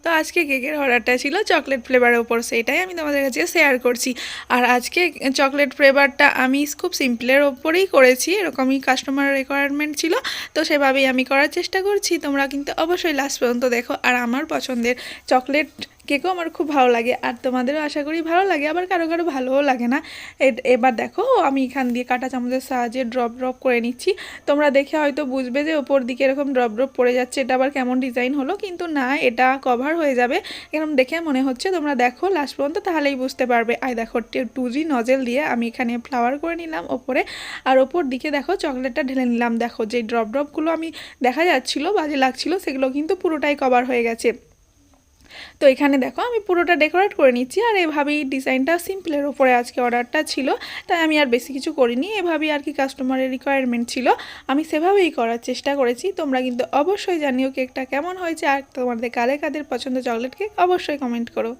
তো আজকে কেকের অর্ডারটা ছিল চকলেট ফ্লেভারের উপর, সেইটাই আমি তোমাদের কাছে শেয়ার করছি। আর আজকে চকলেট ফ্লেভারটা আমি খুব সিম্পলের ওপরেই করেছি, এরকমই কাস্টমার রিকোয়ারমেন্ট ছিল, তো সেভাবেই আমি করার চেষ্টা করছি। তোমরা কিন্তু অবশ্যই লাস্ট পর্যন্ত দেখো। আর আমার পছন্দের চকলেট কেকও আমার খুব ভালো লাগে, আর তোমাদেরও আশা করি ভালো লাগে, আবার কারো কারো ভালোও লাগে না। এবার দেখো আমি এখান দিয়ে কাঁটা চামচের সাহায্যে ড্রপ ড্রপ করে নিচ্ছি। তোমরা দেখে হয়তো বুঝবে যে ওপর দিকে এরকম ড্রপ ড্রপ পড়ে যাচ্ছে, এটা আবার কেমন ডিজাইন হলো, কিন্তু না, এটা কভার হয়ে যাবে এরকম দেখে মনে হচ্ছে। তোমরা দেখো লাস্ট পর্যন্ত, তাহলেই বুঝতে পারবে। আর দেখো 2G নজেল দিয়ে আমি এখানে ফ্লাওয়ার করে নিলাম ওপরে, আর ওপর দিকে দেখো চকলেটটা ঢেলে নিলাম। দেখো যে ড্রপ ড্রপগুলো আমি দেখা যাচ্ছিলো বাজে লাগছিল, সেগুলো কিন্তু পুরোটাই কভার হয়ে গেছে। তো এখানে দেখো আমি পুরোটা ডেকোরেট করে নিচ্ছি, আর এভাবেই ডিজাইনটা সিম্পলের উপরে আজকে অর্ডারটা ছিল, তাই আমি আর বেশি কিছু করিনি, এভাবেই আর কি কাস্টমারের রিকোয়ারমেন্ট ছিল, আমি সেভাবেই করার চেষ্টা করেছি। তোমরা কিন্তু অবশ্যই জানিও কেকটা কেমন হয়েছে, আর তোমাদের কাদের পছন্দ চকলেট কেক অবশ্যই কমেন্ট করো।